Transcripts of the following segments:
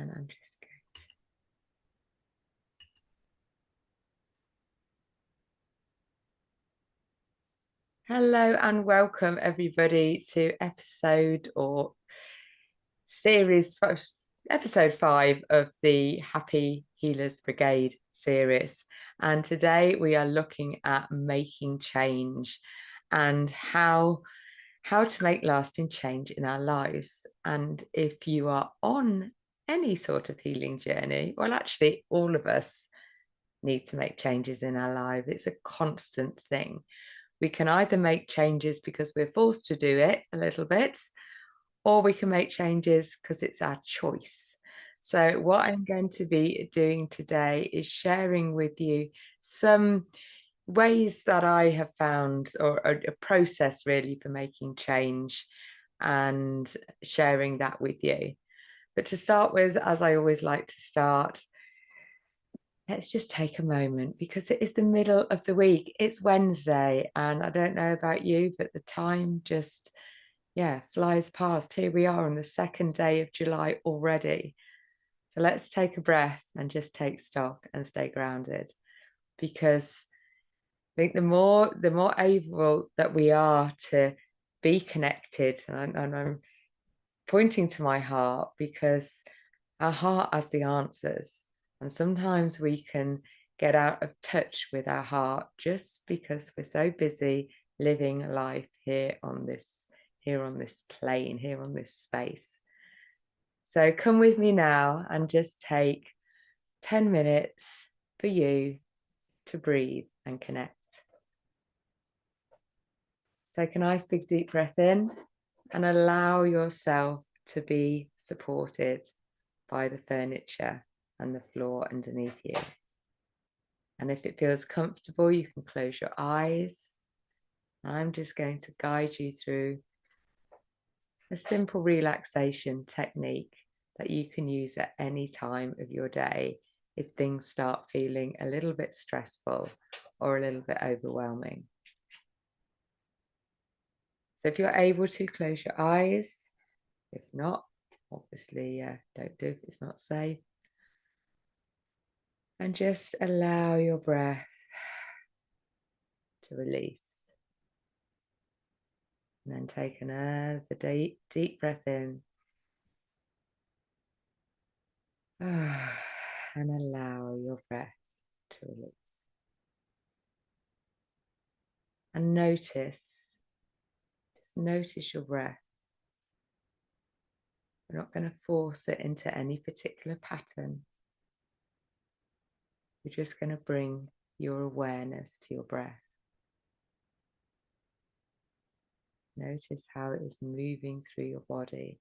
And I'm just going to... Hello and welcome everybody to episode or series, episode 5 of the Happy Healers Brigade series. And today we are looking at making change and how to make lasting change in our lives. And if you are on any sort of healing journey, well, actually all of us need to make changes in our life. It's a constant thing. We can either make changes because we're forced to do it a little bit, or we can make changes because it's our choice. So what I'm going to be doing today is sharing with you some ways that I have found, or a process really for making change, and sharing that with you. But to start with, as I always like to start, let's just take a moment because it is the middle of the week. It's Wednesday, and I don't know about you, but the time just, flies past. Here we are on the 2nd day of July already. So let's take a breath and just take stock and stay grounded, because I think the more able that we are to be connected, and I'm pointing to my heart, because our heart has the answers. And sometimes we can get out of touch with our heart just because we're so busy living life here on this plane, here on this space. So come with me now and just take 10 minutes for you to breathe and connect. Take a nice big deep breath in and allow yourself to be supported by the furniture and the floor underneath you. And if it feels comfortable, you can close your eyes. I'm just going to guide you through a simple relaxation technique that you can use at any time of your day if things start feeling a little bit stressful or a little bit overwhelming. So if you're able to, close your eyes. If not, obviously don't do if it's not safe. And just allow your breath to release. And then take another deep breath in. And allow your breath to release. And just notice your breath. We're not going to force it into any particular pattern. We're just going to bring your awareness to your breath. Notice how it is moving through your body.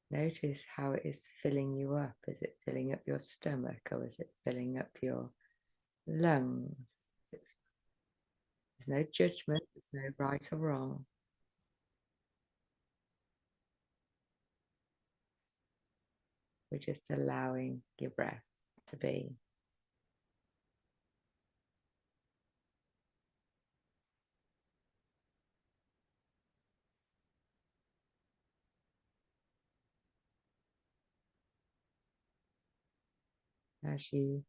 Notice how it is filling you up. Is it filling up your stomach, or is it filling up your lungs? There's no judgment, there's no right or wrong. We're just allowing your breath to be. As you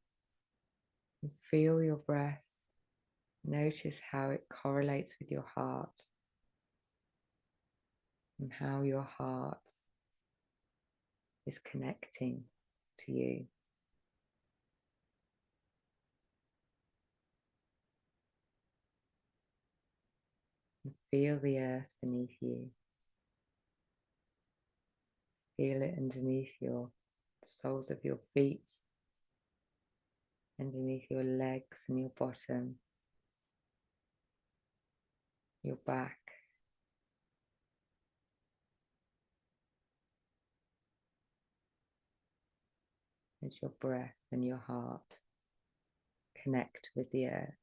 feel your breath, notice how it correlates with your heart and how your heart is connecting to you. And feel the earth beneath you. Feel it underneath your soles of your feet, underneath your legs and your bottom, your back. As your breath and your heart connect with the earth.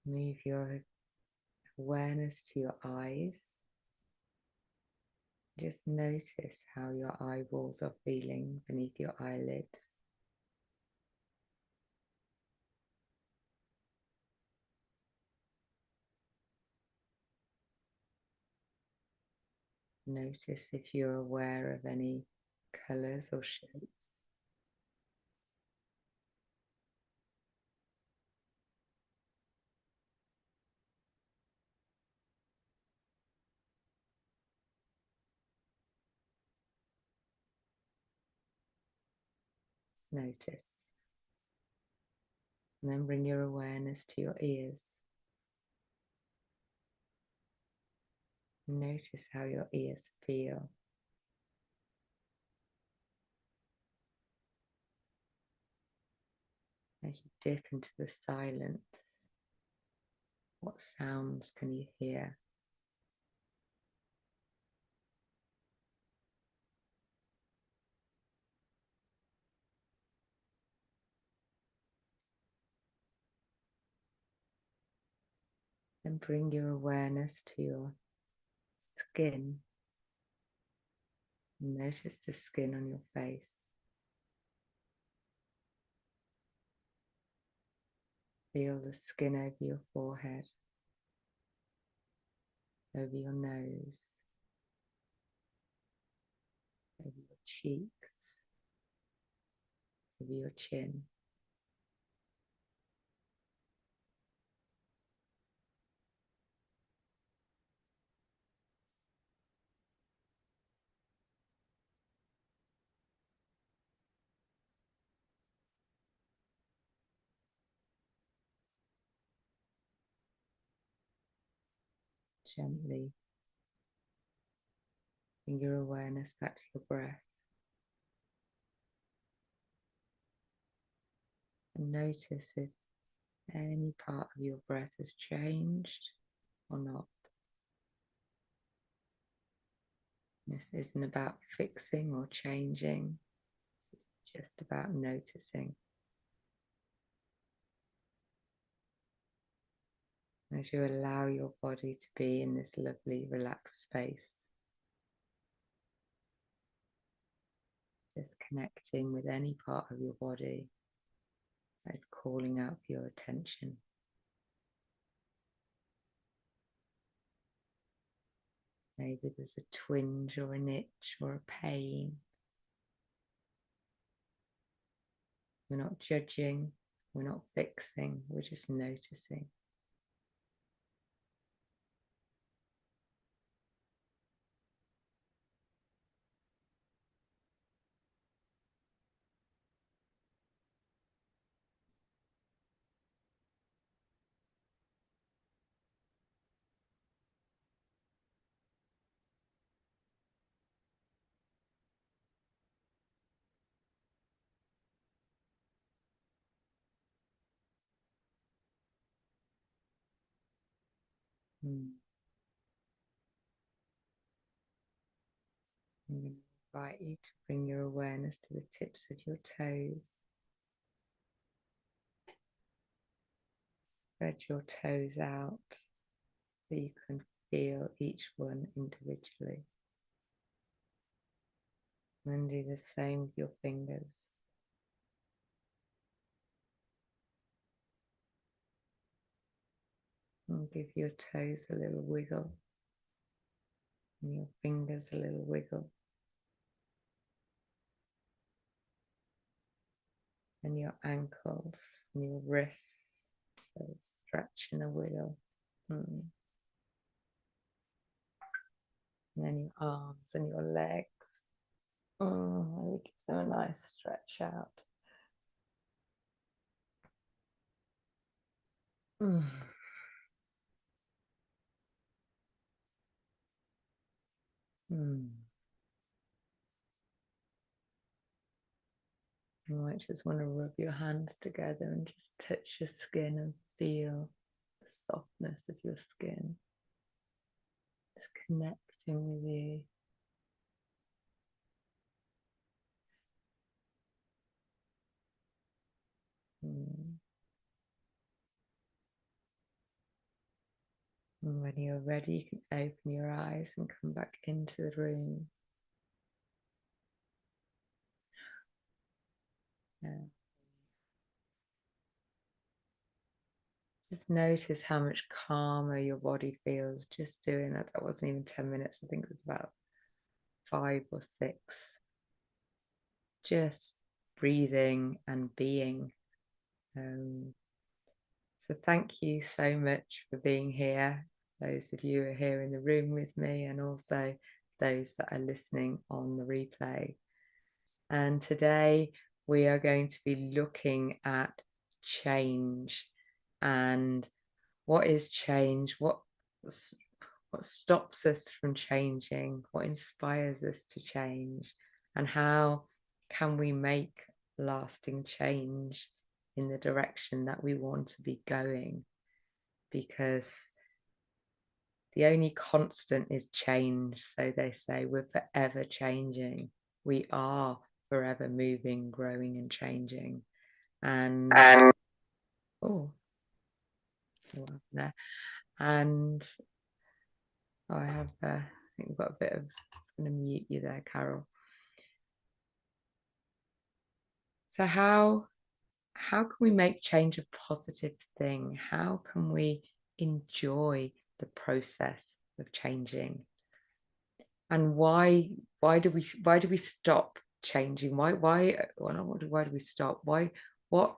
Move your awareness to your eyes. Just notice how your eyeballs are feeling beneath your eyelids. Notice if you're aware of any colours or shapes. Just notice. And then bring your awareness to your ears. Notice how your ears feel. As you dip into the silence, what sounds can you hear? Then bring your awareness to your skin. Notice the skin on your face. Feel the skin over your forehead, over your nose, over your cheeks, over your chin. Gently bring your awareness back to your breath. And notice if any part of your breath has changed or not. This isn't about fixing or changing. This is just about noticing. As you allow your body to be in this lovely, relaxed space. Just connecting with any part of your body that is calling out for your attention. Maybe there's a twinge or an itch or a pain. We're not judging, we're not fixing, we're just noticing. I'm going to invite you to bring your awareness to the tips of your toes. Spread your toes out so you can feel each one individually. And do the same with your fingers. And give your toes a little wiggle and your fingers a little wiggle. And your ankles and your wrists, a stretch and a wiggle. And then your arms and your legs. Really gives them a nice stretch out. You might just want to rub your hands together and just touch your skin and feel the softness of your skin. Just connecting with you. And when you're ready, you can open your eyes and come back into the room. Yeah. Just notice how much calmer your body feels just doing that. That wasn't even 10 minutes. I think it was about 5 or 6. Just breathing and being. So thank you so much for being here. Those of you who are here in the room with me, and also those that are listening on the replay. And today we are going to be looking at change and what is change, what stops us from changing, what inspires us to change, and how can we make lasting change in the direction that we want to be going, because the only constant is change. So they say we're forever changing. We are forever moving, growing, and changing. And oh, and I have I think we've got a bit of, I'm going to mute you there, Carol. So how can we make change a positive thing? How can we enjoy the process of changing? And why do we stop changing? Why do we stop? What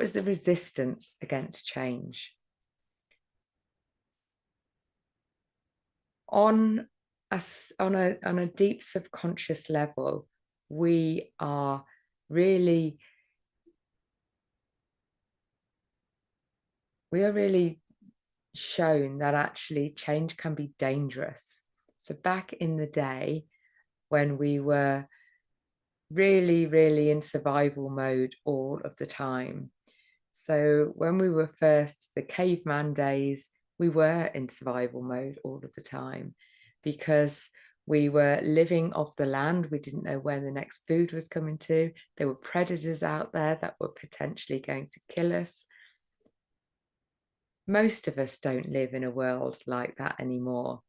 is the resistance against change? On a deep subconscious level, we are really shown that actually change can be dangerous. So back in the day, when we were really in survival mode all of the time. So when we were first, the caveman days, we were in survival mode all of the time because we were living off the land. We didn't know when the next food was coming to. There were predators out there that were potentially going to kill us. Most of us don't live in a world like that anymore,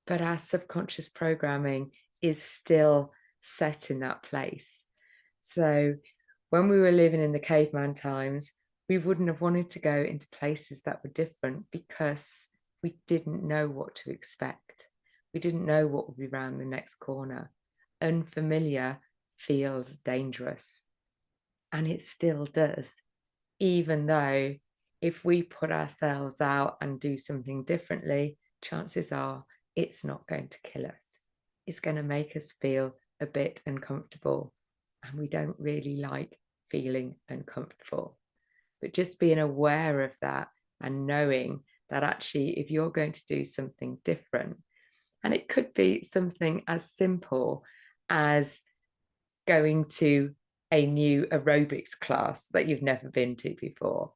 but our subconscious programming is still set in that place. So when we were living in the caveman times, we wouldn't have wanted to go into places that were different because we didn't know what to expect. We didn't know what would be around the next corner. Unfamiliar feels dangerous, and it still does, even though if we put ourselves out and do something differently, chances are it's not going to kill us. It's going to make us feel a bit uncomfortable, and we don't really like feeling uncomfortable. But just being aware of that and knowing that actually if you're going to do something different, and it could be something as simple as going to a new aerobics class that you've never been to before.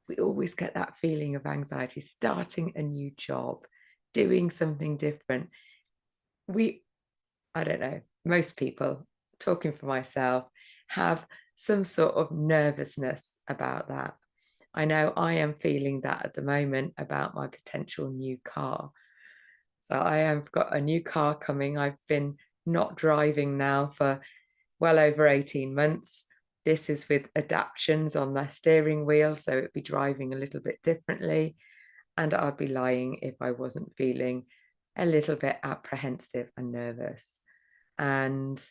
We always get that feeling of anxiety, starting a new job, doing something different. I don't know, most people, talking for myself, have some sort of nervousness about that. I know I am feeling that at the moment about my potential new car. So I have got a new car coming. I've been not driving now for well over 18 months. This is with adaptations on the steering wheel, so it'd be driving a little bit differently. And I'd be lying if I wasn't feeling a little bit apprehensive and nervous. And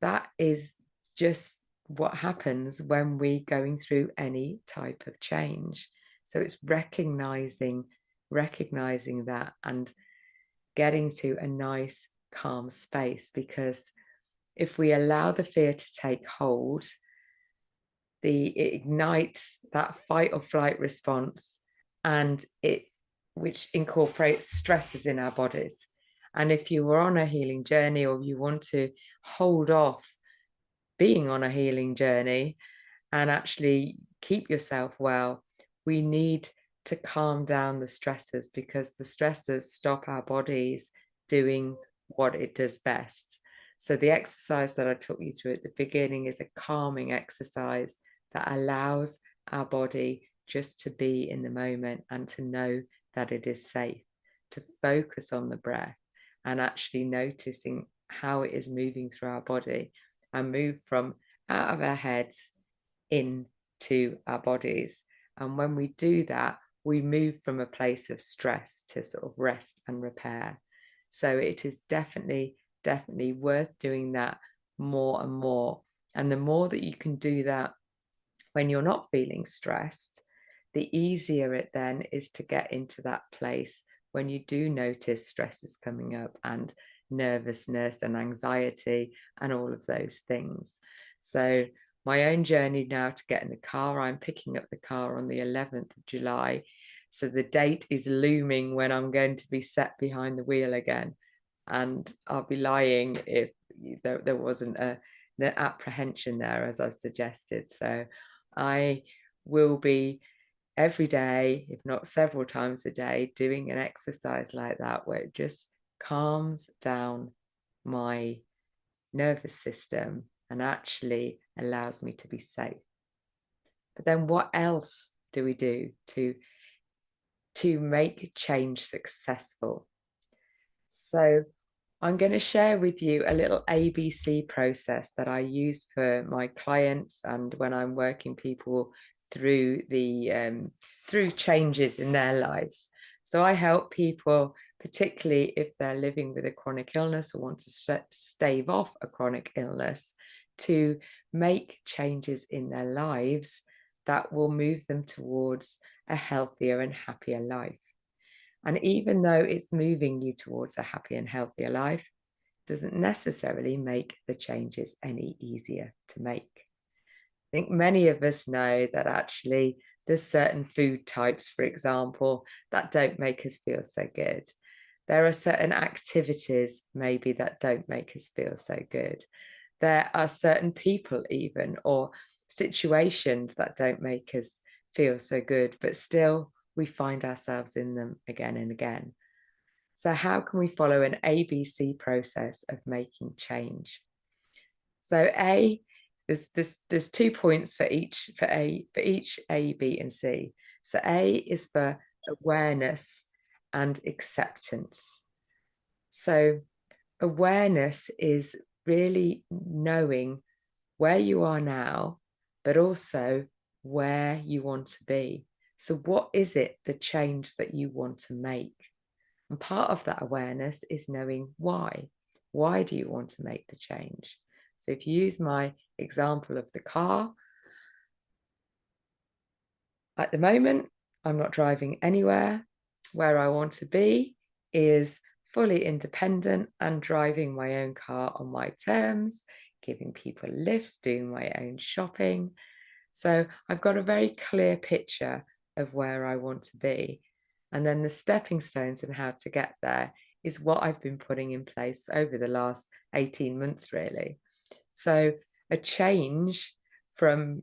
that is just what happens when we're going through any type of change. So it's recognizing that and getting to a nice calm space, because if we allow the fear to take hold, it ignites that fight or flight response, and which incorporates stresses in our bodies. And if you were on a healing journey, or you want to hold off being on a healing journey and actually keep yourself well, we need to calm down the stressors, because the stressors stop our bodies doing what it does best. So the exercise that I took you through at the beginning is a calming exercise that allows our body just to be in the moment and to know that it is safe, to focus on the breath and actually noticing how it is moving through our body, and move from out of our heads into our bodies. And when we do that, we move from a place of stress to sort of rest and repair. So it is definitely worth doing that more and more. And the more that you can do that when you're not feeling stressed, the easier it then is to get into that place when you do notice stress is coming up and nervousness and anxiety and all of those things. So my own journey now to get in the car, I'm picking up the car on the 11th of July. So the date is looming when I'm going to be set behind the wheel again. And I'll be lying if there wasn't the apprehension there, as I've suggested. So I will be every day, if not several times a day, doing an exercise like that where it just calms down my nervous system and actually allows me to be safe. But then what else do we do to make change successful? So I'm going to share with you a little ABC process that I use for my clients and when I'm working people through through changes in their lives. So I help people, particularly if they're living with a chronic illness or want to stave off a chronic illness, to make changes in their lives that will move them towards a healthier and happier life. And even though it's moving you towards a happy and healthier life, doesn't necessarily make the changes any easier to make. I think many of us know that actually there's certain food types, for example, that don't make us feel so good. There are certain activities maybe that don't make us feel so good. There are certain people even or situations that don't make us feel so good, but still we find ourselves in them again and again. So how can we follow an ABC process of making change? So there's 2 points for each A, B, and C. So A is for awareness and acceptance. So awareness is really knowing where you are now, but also where you want to be. So what is it, the change that you want to make? And part of that awareness is knowing why. Why do you want to make the change? So if you use my example of the car, at the moment, I'm not driving anywhere. Where I want to be is fully independent and driving my own car on my terms, giving people lifts, doing my own shopping. So I've got a very clear picture of where I want to be. And then the stepping stones and how to get there is what I've been putting in place over the last 18 months, really. So a change from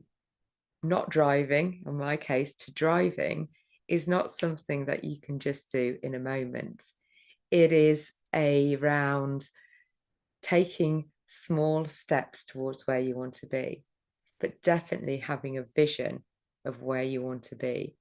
not driving, in my case, to driving is not something that you can just do in a moment. It is around taking small steps towards where you want to be, but definitely having a vision of where you want to be.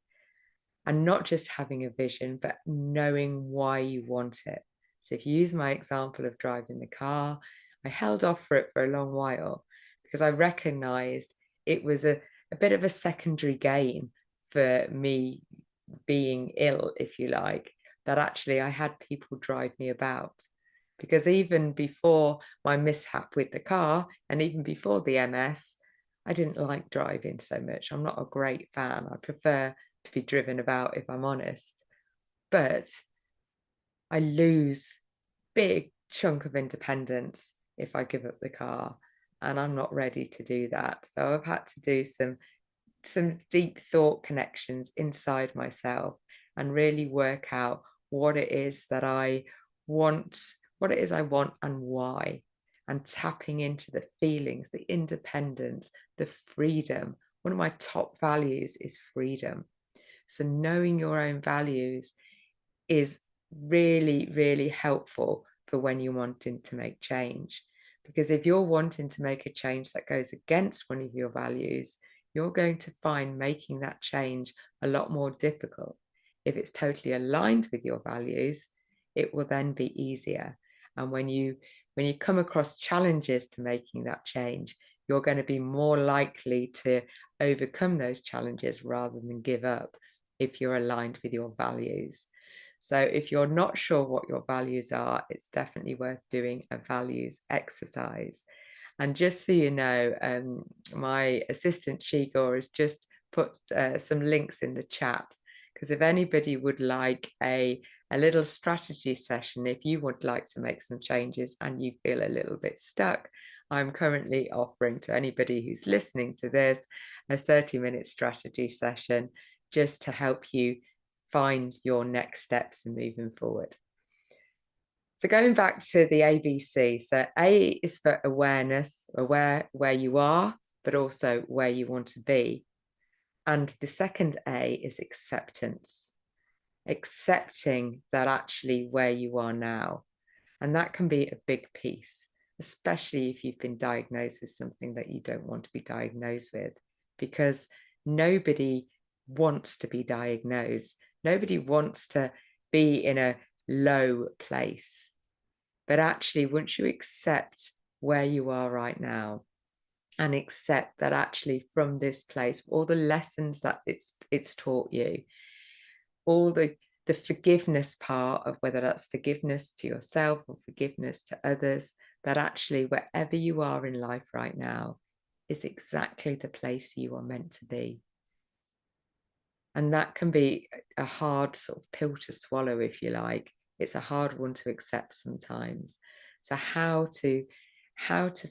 And not just having a vision, but knowing why you want it. So if you use my example of driving the car, I held off for it for a long while because I recognized it was a bit of a secondary gain for me being ill, if you like, that actually I had people drive me about. Because even before my mishap with the car and even before the MS, I didn't like driving so much. I'm not a great fan. I prefer to be driven about, if I'm honest. But I lose big chunk of independence if I give up the car, and I'm not ready to do that. So I've had to do some deep thought connections inside myself and really work out what it is that I want, what it is I want and why, and tapping into the feelings, the independence, the freedom. One of my top values is freedom. So knowing your own values is really, really helpful for when you're wanting to make change. Because if you're wanting to make a change that goes against one of your values, you're going to find making that change a lot more difficult. If it's totally aligned with your values, it will then be easier. And when you come across challenges to making that change, you're going to be more likely to overcome those challenges rather than give up if you're aligned with your values. So if you're not sure what your values are, it's definitely worth doing a values exercise. And just so you know, my assistant Shigor has just put some links in the chat, because if anybody would like a little strategy session, if you would like to make some changes and you feel a little bit stuck, I'm currently offering to anybody who's listening to this a 30-minute strategy session just to help you find your next steps and moving forward. So going back to the ABC, so A is for awareness, aware where you are, but also where you want to be. And the second A is acceptance, accepting that actually where you are now. And that can be a big piece, especially if you've been diagnosed with something that you don't want to be diagnosed with, because nobody wants to be diagnosed. Nobody wants to be in a low place. But actually, once you accept where you are right now and accept that actually from this place, all the lessons that it's taught you, all the forgiveness part of whether that's forgiveness to yourself or forgiveness to others, that actually wherever you are in life right now is exactly the place you are meant to be. And that can be a hard sort of pill to swallow, if you like. It's a hard one to accept sometimes. So how to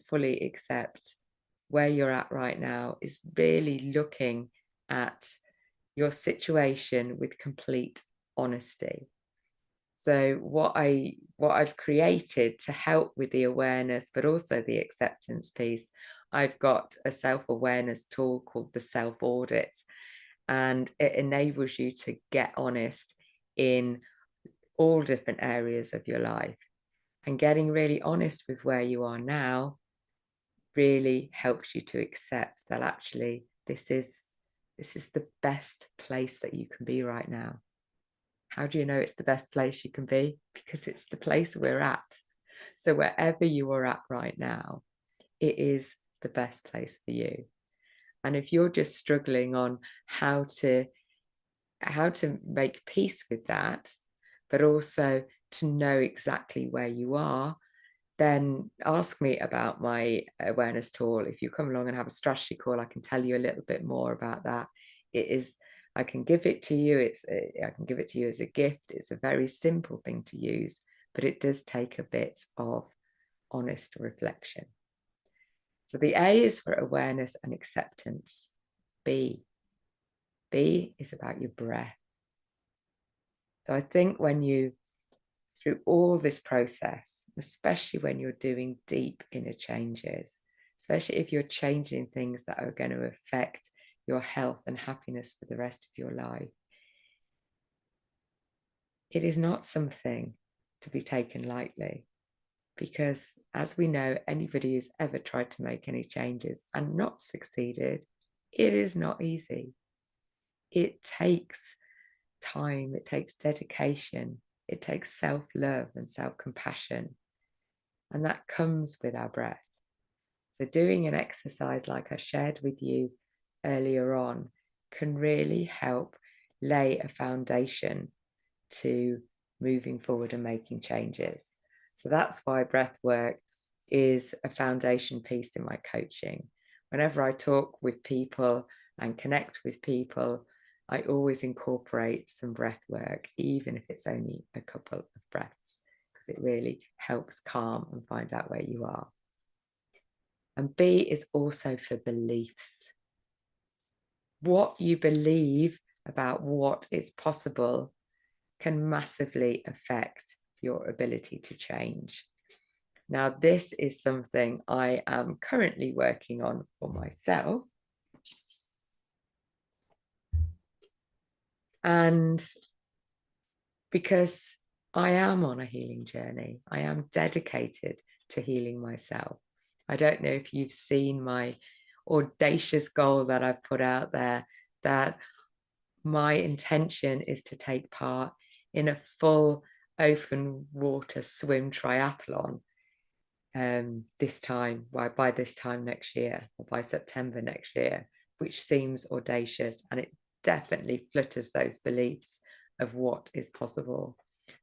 fully accept where you're at right now is really looking at your situation with complete honesty. So what I've created to help with the awareness, but also the acceptance piece, I've got a self-awareness tool called the self-audit, and it enables you to get honest in all different areas of your life. And getting really honest with where you are now really helps you to accept that actually this is the best place that you can be right now. How do you know it's the best place you can be? Because it's the place we're at. So wherever you are at right now, it is the best place for you. And if you're just struggling on how to make peace with that, but also to know exactly where you are, then ask me about my awareness tool. If you come along and have a strategy call, I can tell you a little bit more about that. I can give it to you. I can give it to you as a gift. It's a very simple thing to use, but it does take a bit of honest reflection. So the A is for awareness and acceptance. B is about your breath. So I think through all this process, especially when you're doing deep inner changes, especially if you're changing things that are going to affect your health and happiness for the rest of your life, it is not something to be taken lightly, because as we know, anybody who's ever tried to make any changes and not succeeded, it is not easy. It takes time, it takes dedication, it takes self-love and self-compassion, and that comes with our breath. So doing an exercise like I shared with you earlier on can really help lay a foundation to moving forward and making changes. So that's why breath work is a foundation piece in my coaching. Whenever I talk with people and connect with people, I always incorporate some breath work, even if it's only a couple of breaths, because it really helps calm and find out where you are. And B is also for beliefs. What you believe about what is possible can massively affect your ability to change. Now, this is something I am currently working on for myself. And because I am on a healing journey, I am dedicated to healing myself. I don't know if you've seen my audacious goal that I've put out there, that my intention is to take part in a full open water swim triathlon this time, by this time next year, or by September next year, which seems audacious, and it definitely flutters those beliefs of what is possible.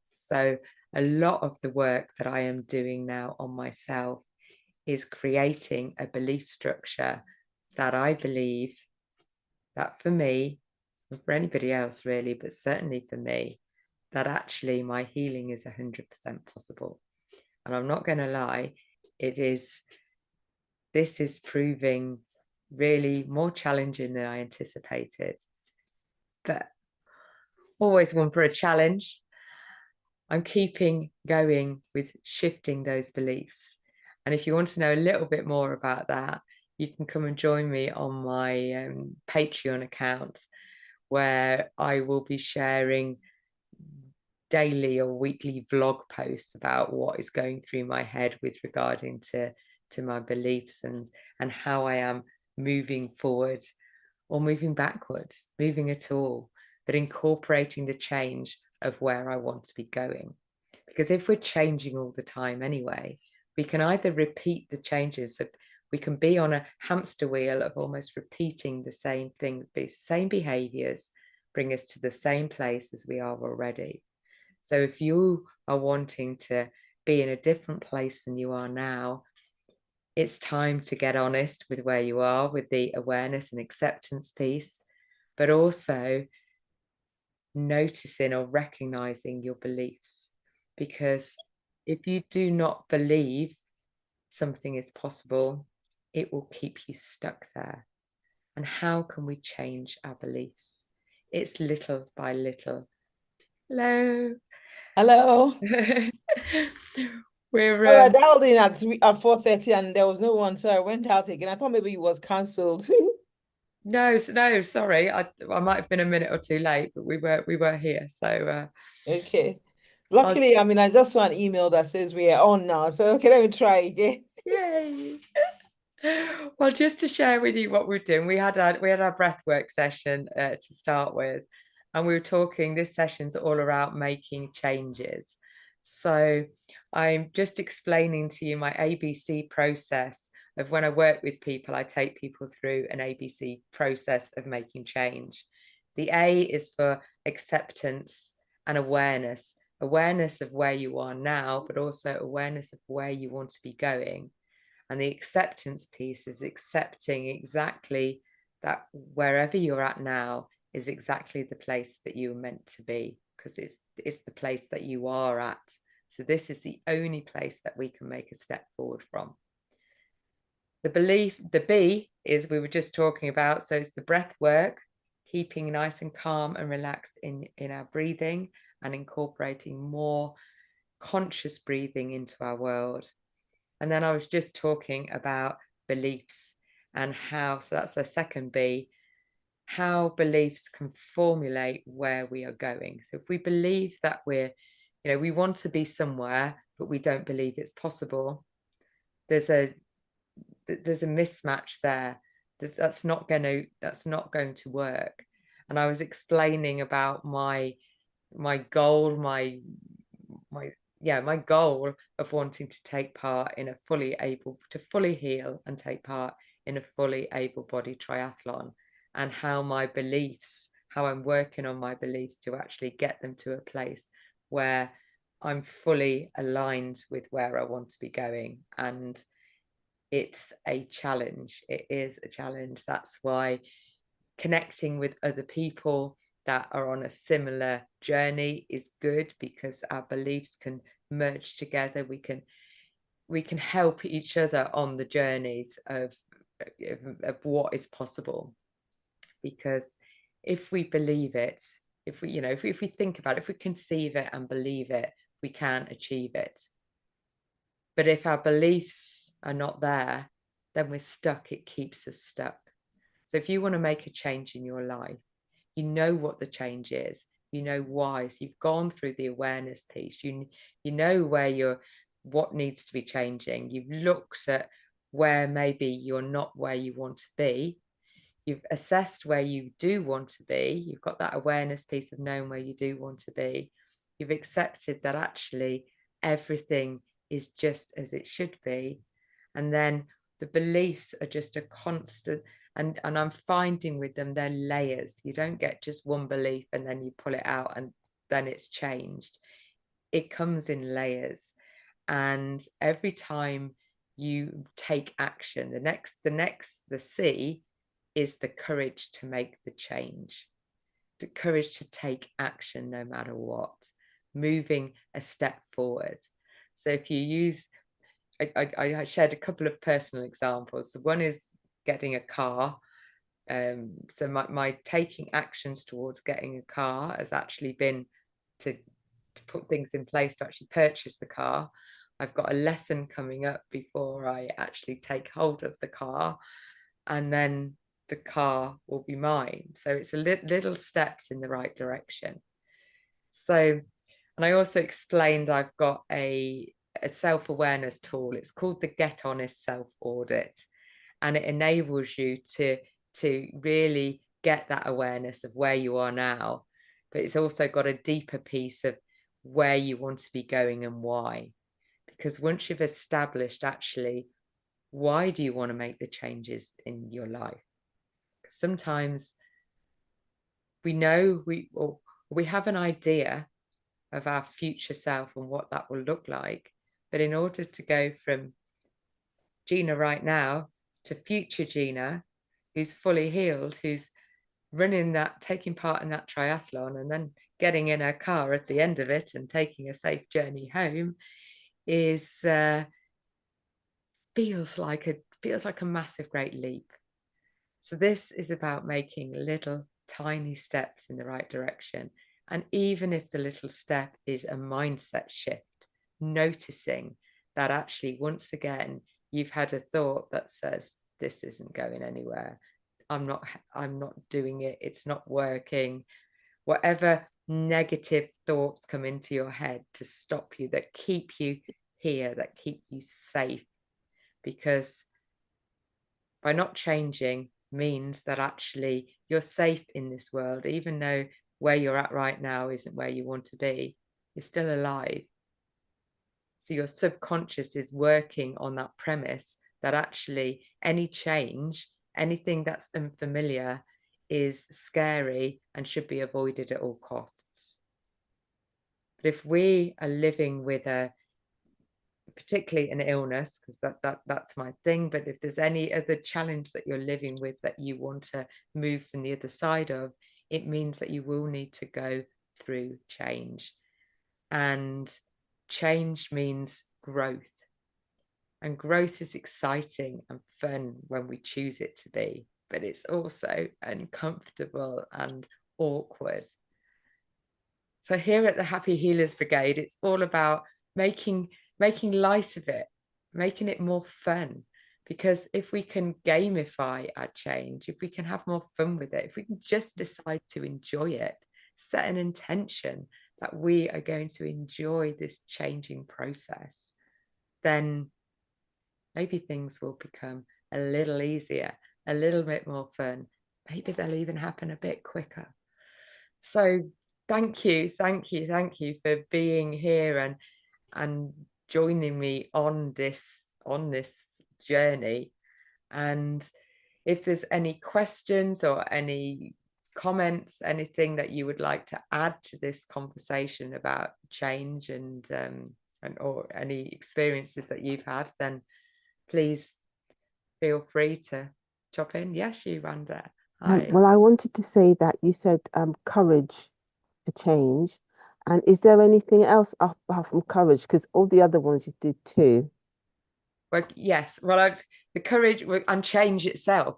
So a lot of the work that I am doing now on myself is creating a belief structure that I believe that for me, for anybody else really, but certainly for me, that actually my healing is 100% possible. And I'm not going to lie, this is proving really more challenging than I anticipated, but always one for a challenge. I'm keeping going with shifting those beliefs. And if you want to know a little bit more about that, you can come and join me on my Patreon account, where I will be sharing daily or weekly vlog posts about what is going through my head with regarding to my beliefs and how I am moving forward or moving backwards, moving at all, but incorporating the change of where I want to be going. Because if we're changing all the time anyway, we can either repeat the changes, so we can be on a hamster wheel of almost repeating the same thing, the same behaviors, bring us to the same place as we are already. So if you are wanting to be in a different place than you are now, it's time to get honest with where you are, with the awareness and acceptance piece, but also noticing or recognizing your beliefs. Because if you do not believe something is possible, it will keep you stuck there. And how can we change our beliefs? It's little by little. Hello. Hello. I We're was dialed in at 4:30 and there was no one, so I went out again. I thought maybe it was cancelled. no, sorry, I might have been a minute or two late, but we were here. So Okay. I'll, Luckily, I mean, I just saw an email that says we are on now. So okay, let me try again. yay. Well, just to share with you what we're doing, we had our breathwork session to start with, and we were talking. This session's all about making changes. So I'm just explaining to you my ABC process of when I work with people. I take people through an ABC process of making change. The A is for acceptance and awareness, awareness of where you are now, but also awareness of where you want to be going. And the acceptance piece is accepting exactly that wherever you're at now is exactly the place that you were meant to be, because it's the place that you are at. So this is the only place that we can make a step forward from. The belief, the B is we were just talking about. So it's the breath work, keeping nice and calm and relaxed in our breathing and incorporating more conscious breathing into our world. And then I was just talking about beliefs and how, so that's the second B, how beliefs can formulate where we are going. So if we believe that we want to be somewhere, but we don't believe it's possible, there's a mismatch there. That's not going to work. And I was explaining about my goal, my goal of wanting to take part in fully heal and take part in a fully able-bodied triathlon, and how I'm working on my beliefs to actually get them to a place where I'm fully aligned with where I want to be going. And it's a challenge. It is a challenge. That's why connecting with other people that are on a similar journey is good, because our beliefs can merge together. We can help each other on the journeys of what is possible, because if we believe it, if we think about it, if we conceive it and believe it, we can achieve it. But if our beliefs are not there, then we're stuck. It keeps us stuck. So if you want to make a change in your life, you know what the change is, you know why. So you've gone through the awareness piece, you know what needs to be changing. You've looked at where maybe you're not where you want to be. You've assessed where you do want to be. You've got that awareness piece of knowing where you do want to be. You've accepted that actually everything is just as it should be. And then the beliefs are just a constant, and I'm finding with them, they're layers. You don't get just one belief and then you pull it out and then it's changed. It comes in layers. And every time you take action, the C is the courage to make the change, the courage to take action no matter what, moving a step forward. So if you use, I shared a couple of personal examples. So one is getting a car. So my taking actions towards getting a car has actually been to put things in place to actually purchase the car. I've got a lesson coming up before I actually take hold of the car, and then the car will be mine. So it's a little steps in the right direction. So, and I also explained I've got a self-awareness tool. It's called the Get Honest Self Audit, and it enables you to really get that awareness of where you are now, but it's also got a deeper piece of where you want to be going and why. Because once you've established actually why do you want to make the changes in your life, sometimes we know we have an idea of our future self and what that will look like, but in order to go from Gina right now to future Gina, who's fully healed, who's running that, taking part in that triathlon, and then getting in her car at the end of it and taking a safe journey home, is feels like a massive, great leap. So this is about making little tiny steps in the right direction. And even if the little step is a mindset shift, noticing that actually, once again, you've had a thought that says, this isn't going anywhere. I'm not doing it. It's not working. Whatever negative thoughts come into your head to stop you, that keep you here, that keep you safe, because by not changing means that actually you're safe in this world, even though where you're at right now isn't where you want to be, you're still alive. So your subconscious is working on that premise that actually any change, anything that's unfamiliar, is scary and should be avoided at all costs. But if we are living with a, particularly an illness, because that's my thing, but if there's any other challenge that you're living with that you want to move from the other side of, it means that you will need to go through change. And change means growth. And growth is exciting and fun when we choose it to be, but it's also uncomfortable and awkward. So here at the Happy Healers Brigade, it's all about making light of it, making it more fun. Because if we can gamify our change, if we can have more fun with it, if we can just decide to enjoy it, set an intention that we are going to enjoy this changing process, then maybe things will become a little easier, a little bit more fun. Maybe they'll even happen a bit quicker. So thank you for being here and joining me on this journey. And if there's any questions or any comments, anything that you would like to add to this conversation about change and or any experiences that you've had, then please feel free to chop in. Yes, you, Randa. Hi. Well, I wanted to say that you said courage to change. And is there anything else apart from courage? Because all the other ones you did too. Well, yes. Well, the courage and change itself.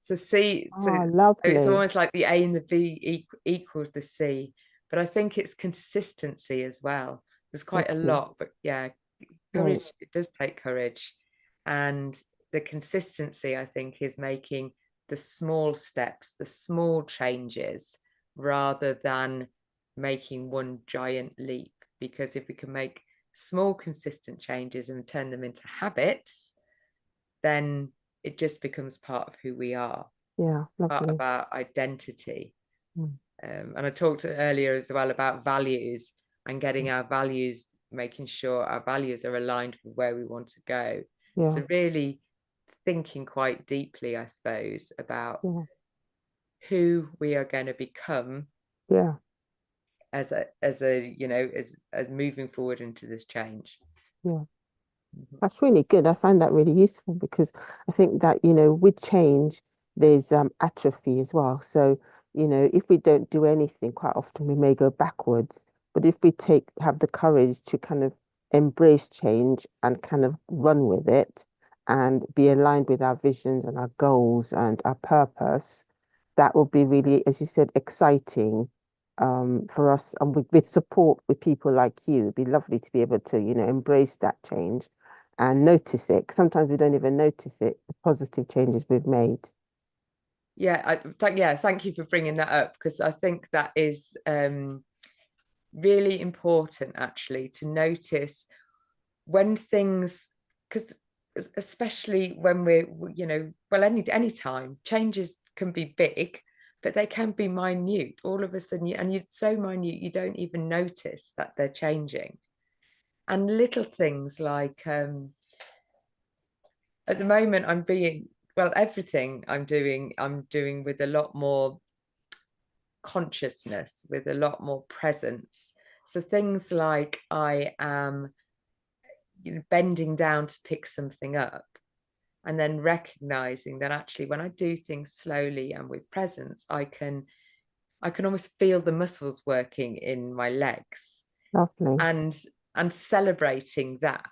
So Oh, so it's lovely. almost like the A and the B equals the C, but I think it's consistency as well. There's quite a Okay. lot, but yeah, Right. courage, it does take courage. And the consistency, I think, is making the small steps, the small changes, rather than making one giant leap. Because if we can make small, consistent changes and turn them into habits, then it just becomes part of who we are, Yeah, part of lovely. our identity. Mm. And I talked earlier as well about values and getting Mm. our values making sure our values are aligned with where we want to go. Yeah. So really thinking quite deeply, I suppose, about Yeah. who we are going to become Yeah. as moving forward into this change. Yeah. That's really good. I find that really useful because I think that, with change, there's atrophy as well. So, if we don't do anything, quite often we may go backwards. But if we have the courage to kind of embrace change and kind of run with it and be aligned with our visions and our goals and our purpose, that will be really, as you said, exciting for us. And with support with people like you, it'd be lovely to be able to, embrace that change and notice it. Sometimes we don't even notice it, the positive changes we've made. Yeah, thank you for bringing that up, because I think that is really important, actually, to notice when things, because especially when we're, well, any time, changes can be big, but they can be minute. All of a sudden, you're so minute, you don't even notice that they're changing. And little things like, at the moment, everything I'm doing with a lot more consciousness, with a lot more presence. So things like I am, bending down to pick something up, and then recognizing that actually when I do things slowly and with presence, I can almost feel the muscles working in my legs, Lovely. and celebrating that.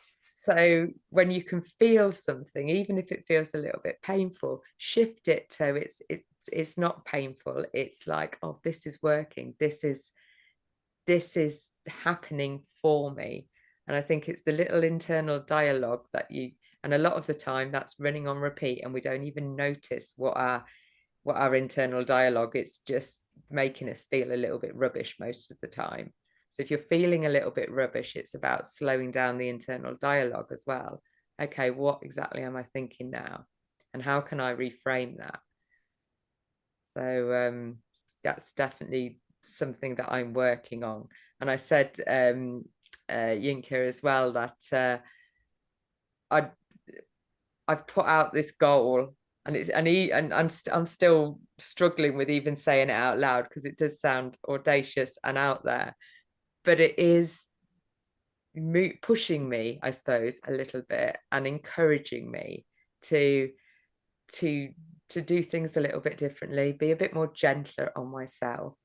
So when you can feel something, even if it feels a little bit painful, shift it so it's not painful. It's like, oh, this is working. This is happening for me. And I think it's the little internal dialogue and a lot of the time that's running on repeat, and we don't even notice what our internal dialogue, it's just making us feel a little bit rubbish most of the time. So if you're feeling a little bit rubbish, it's about slowing down the internal dialogue as well. Okay, what exactly am I thinking now, and how can I reframe that? So that's definitely something that I'm working on. And I said, Yinka, as well, that I've put out this goal, and I'm still struggling with even saying it out loud, because it does sound audacious and out there, but it is pushing me, I suppose, a little bit, and encouraging me to to to do things a little bit differently, be a bit more gentler on myself.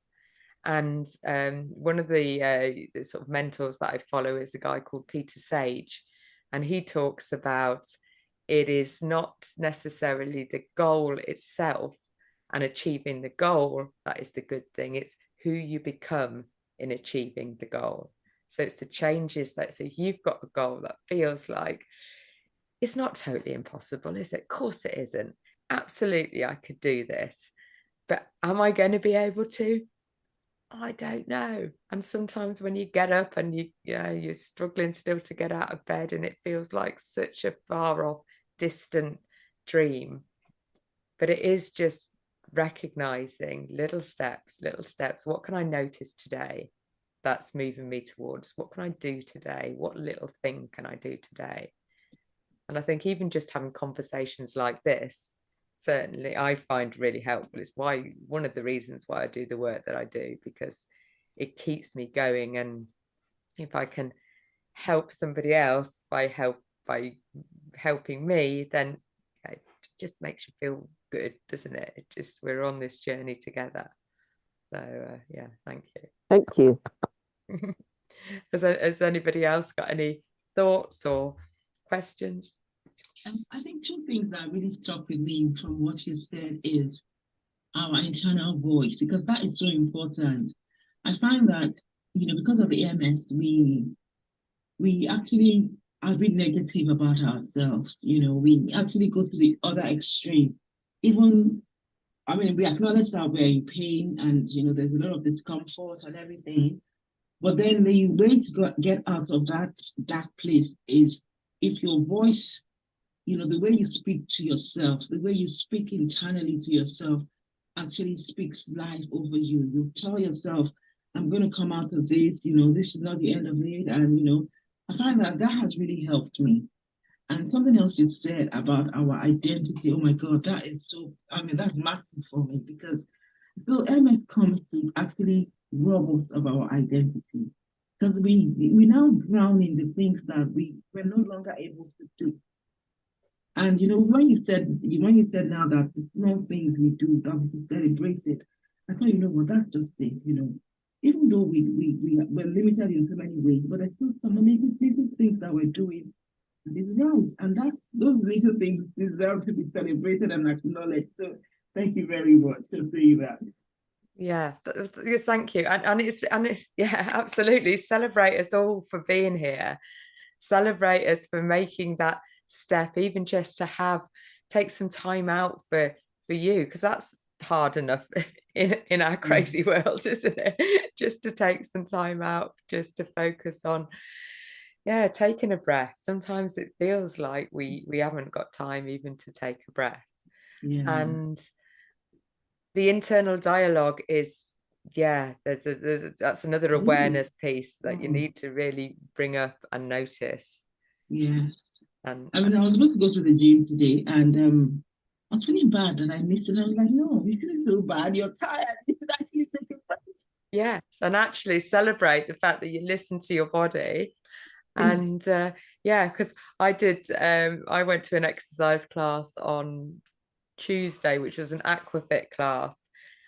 And one of the sort of mentors that I follow is a guy called Peter Sage, and he talks about it is not necessarily the goal itself and achieving the goal that is the good thing. It's who you become in achieving the goal. So it's the changes so you've got a goal that feels like it's not totally impossible, is it? Of course it isn't. Absolutely, I could do this. But am I going to be able to? I don't know. And sometimes when you get up and you're struggling still to get out of bed, and it feels like such a far off, distant dream. But it is just recognizing little steps, little steps. What can I notice today that's moving me towards? What can I do today? What little thing can I do today? And I think even just having conversations like this, certainly I find really helpful. It's one of the reasons why I do the work that I do, because it keeps me going. And if I can help somebody else by helping me, then it just makes you feel good, doesn't it? We're on this journey together. So yeah, thank you. Thank you. Has anybody else got any thoughts or questions? I think two things that really stuck with me from what you said is our internal voice, because that is so important. I find that, because of EMS, we actually are a bit negative about ourselves. We actually go to the other extreme. Even, we acknowledge that we're in pain and, there's a lot of discomfort and everything. But then the way to get out of that place is if your voice, the way you speak to yourself, the way you speak internally to yourself actually speaks life over you. You tell yourself, I'm going to come out of this, this is not the end of it. And, I find that that has really helped me. And something else you said about our identity, oh my God, that is so, that's massive for me because so MS comes to actually rob us of our identity because we now drown in the things that we're no longer able to do. And when you said now that the small things we do that we celebrate it, I thought, what, that's just it. Even though we're limited in so many ways, but there's still some little things that we're doing that is right. And those little things deserve to be celebrated and acknowledged. So thank you very much for saying that. Yeah, thank you. And it's yeah, absolutely. Celebrate us all for being here. Celebrate us for making that step, even just to take some time out for you, because that's hard enough in our crazy world, isn't it? Just to take some time out, just to focus on, yeah, taking a breath. Sometimes it feels like we haven't got time even to take a breath. Yeah. And the internal dialogue is, yeah, that's another awareness piece that you need to really bring up and notice. Yes. And I was supposed to go to the gym today, and I was feeling bad that I missed it. I was like, no, you shouldn't feel bad. You're tired. You should actually take a break. yes, and actually celebrate the fact that you listen to your body. And yeah, because I went to an exercise class on Tuesday, which was an aquafit class,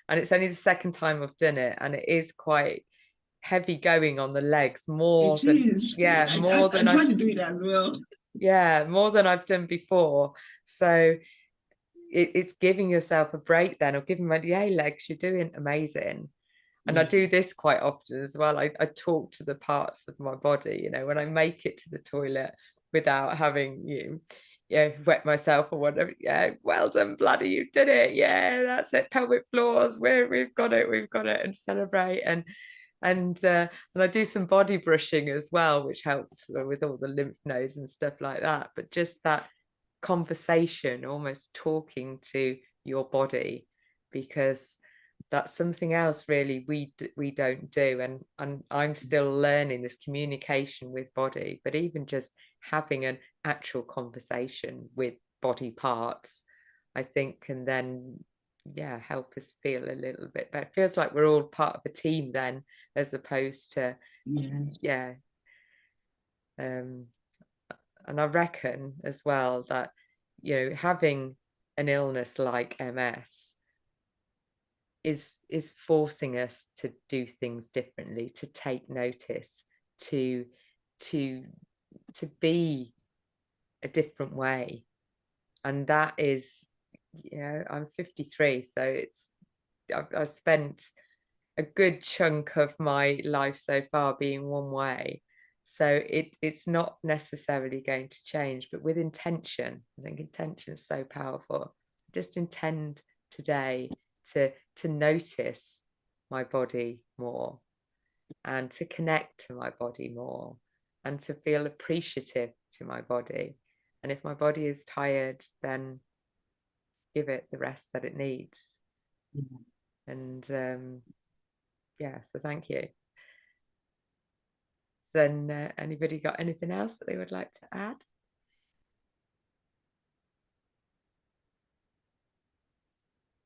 and it's only the second time I've done it, and it is quite heavy going on the legs, more It than, is. yeah, more I than tried to do it as well. yeah, more than I've done before. So it's giving yourself a break then, or giving my, yeah, legs, you're doing amazing. And I do this quite often as well. I talk to the parts of my body, when I make it to the toilet without having wet myself or whatever. Yeah, well done, bloody, you did it. Yeah, that's it. Pelvic floors, we've got it, and celebrate. And I do some body brushing as well, which helps with all the lymph nodes and stuff like that. But just that conversation, almost talking to your body, because that's something else really we don't do. And I'm still learning this communication with body, but even just having an actual conversation with body parts, I think can then, yeah, help us feel a little bit better. It feels like we're all part of a team then, as opposed to, yeah. And I reckon as well that, having an illness like MS is forcing us to do things differently, to take notice, to to be a different way. And that is, I'm 53, so I've spent a good chunk of my life so far being one way. So it's not necessarily going to change, but with intention. I think intention is so powerful. Just intend today to notice my body more, and to connect to my body more, and to feel appreciative to my body. And if my body is tired, then give it the rest that it needs. And yeah, so thank you. Then anybody got anything else that they would like to add?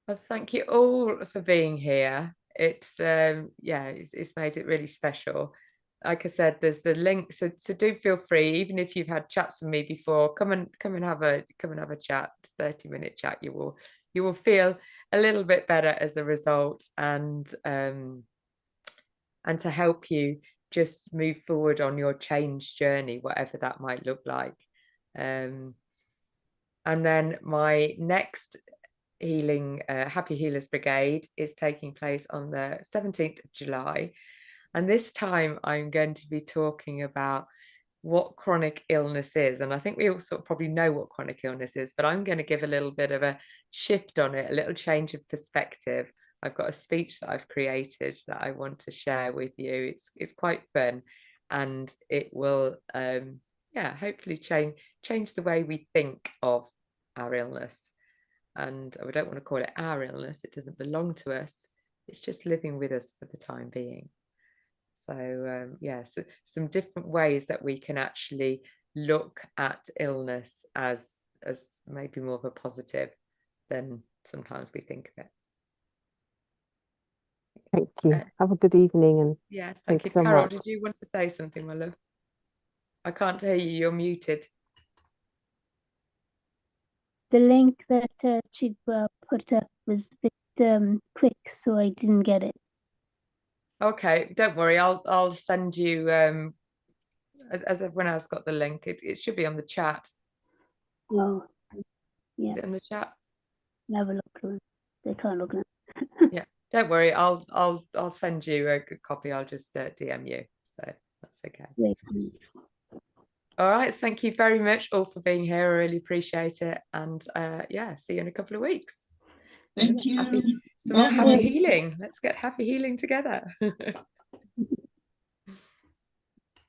Well, thank you all for being here. It's yeah, it's made it really special. Like I said, there's the link, so do feel free, even if you've had chats with me before, come and have a chat, 30-minute chat. You will feel a little bit better as a result, and to help you just move forward on your change journey, whatever that might look like. And then my next Happy Healers Brigade is taking place on the 17th of July. And this time I'm going to be talking about what chronic illness is. And I think we all sort of probably know what chronic illness is, but I'm going to give a little bit of a shift on it, a little change of perspective. I've got a speech that I've created that I want to share with you. It's quite fun, and it will yeah, hopefully change the way we think of our illness. And I don't want to call it our illness, it doesn't belong to us, it's just living with us for the time being. So yeah, so some different ways that we can actually look at illness as maybe more of a positive than sometimes we think of it. Thank you. Have a good evening, and Yes, thank you. thanks so Carol, much. did you want to say something, my love? I can't hear you, you're muted. The link that she'd put up was a bit quick, so I didn't get it. Okay, don't worry, I'll send you as everyone else got the link. It should be on the chat. Oh, yeah. Is it in the chat? Have a look. They can't look now. Yeah, don't worry, I'll send you a good copy. I'll just DM you, so that's okay. Great, thanks. All right, thank you very much all for being here. I really appreciate it, and yeah, see you in a couple of weeks. Thank you. Some more happy healing. Let's get happy healing together.